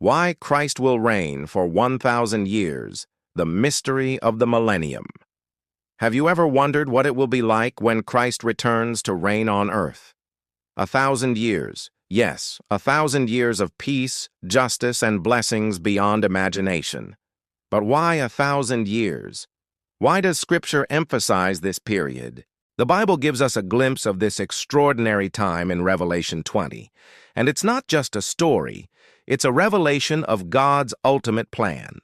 Why Christ will reign for 1,000 years, the mystery of the Millennium. Have you ever wondered what it will be like when Christ returns to reign on earth? 1,000 years, yes, 1,000 years of peace, justice, and blessings beyond imagination. But why 1,000 years? Why does Scripture emphasize this period? The Bible gives us a glimpse of this extraordinary time in Revelation 20, and it's not just a story, it's a revelation of God's ultimate plan.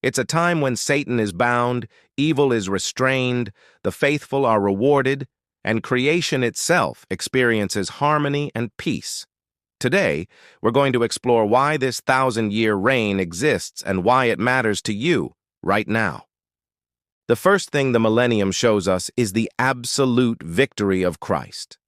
It's a time when Satan is bound, evil is restrained, the faithful are rewarded, and creation itself experiences harmony and peace. Today, we're going to explore why this 1,000-year reign exists and why it matters to you right now. The first thing the Millennium shows us is the absolute victory of Christ.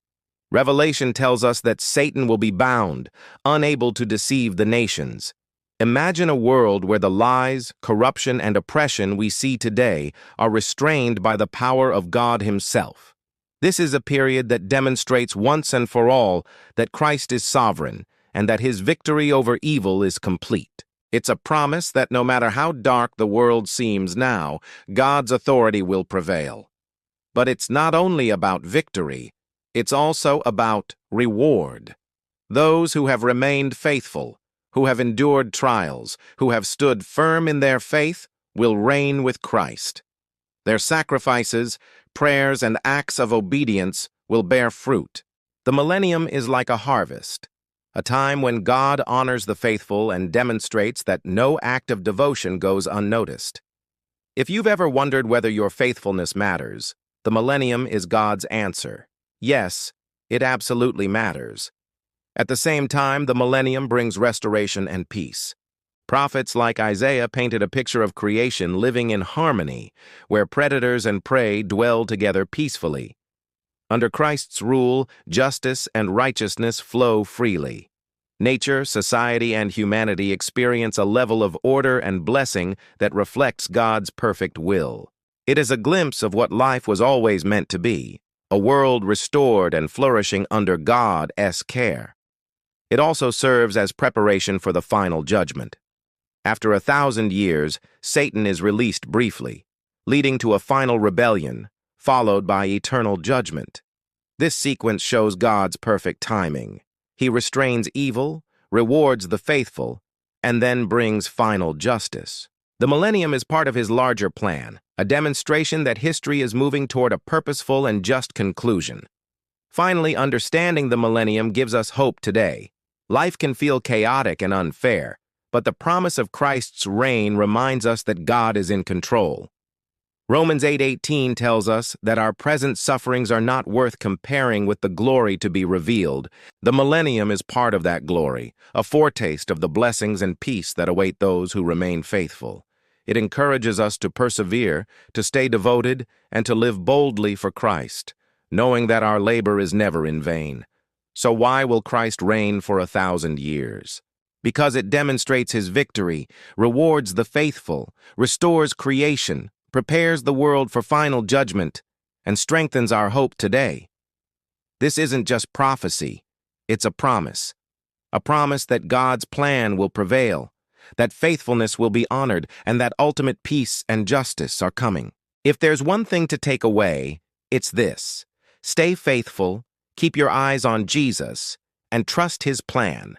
Revelation tells us that Satan will be bound, unable to deceive the nations. Imagine a world where the lies, corruption, and oppression we see today are restrained by the power of God Himself. This is a period that demonstrates once and for all that Christ is sovereign and that His victory over evil is complete. It's a promise that no matter how dark the world seems now, God's authority will prevail. But it's not only about victory, it's also about reward. Those who have remained faithful, who have endured trials, who have stood firm in their faith, will reign with Christ. Their sacrifices, prayers, and acts of obedience will bear fruit. The Millennium is like a harvest, a time when God honors the faithful and demonstrates that no act of devotion goes unnoticed. If you've ever wondered whether your faithfulness matters, the Millennium is God's answer. Yes, it absolutely matters. At the same time, the Millennium brings restoration and peace. Prophets like Isaiah painted a picture of creation living in harmony, where predators and prey dwell together peacefully. Under Christ's rule, justice and righteousness flow freely. Nature, society, and humanity experience a level of order and blessing that reflects God's perfect will. It is a glimpse of what life was always meant to be, a world restored and flourishing under God's care. It also serves as preparation for the final judgment. After 1,000 years, Satan is released briefly, leading to a final rebellion, followed by eternal judgment. This sequence shows God's perfect timing. He restrains evil, rewards the faithful, and then brings final justice. The Millennium is part of His larger plan, a demonstration that history is moving toward a purposeful and just conclusion. Finally, understanding the Millennium gives us hope today. Life can feel chaotic and unfair, but the promise of Christ's reign reminds us that God is in control. Romans 8:18 tells us that our present sufferings are not worth comparing with the glory to be revealed. The Millennium is part of that glory, a foretaste of the blessings and peace that await those who remain faithful. It encourages us to persevere, to stay devoted, and to live boldly for Christ, knowing that our labor is never in vain. So why will Christ reign for 1,000 years? Because it demonstrates His victory, rewards the faithful, restores creation, prepares the world for final judgment, and strengthens our hope today. This isn't just prophecy, it's a promise that God's plan will prevail, that faithfulness will be honored, and that ultimate peace and justice are coming. If there's one thing to take away, it's this: stay faithful, keep your eyes on Jesus, and trust His plan.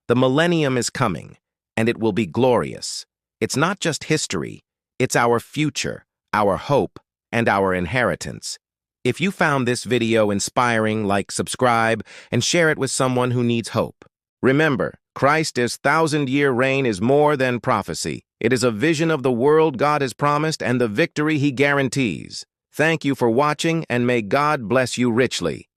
The Millennium is coming, and it will be glorious. It's not just history, it's our future, our hope, and our inheritance. If you found this video inspiring, like, subscribe, and share it with someone who needs hope. Remember, Christ's 1,000-year reign is more than prophecy. It is a vision of the world God has promised and the victory He guarantees. Thank you for watching, and may God bless you richly.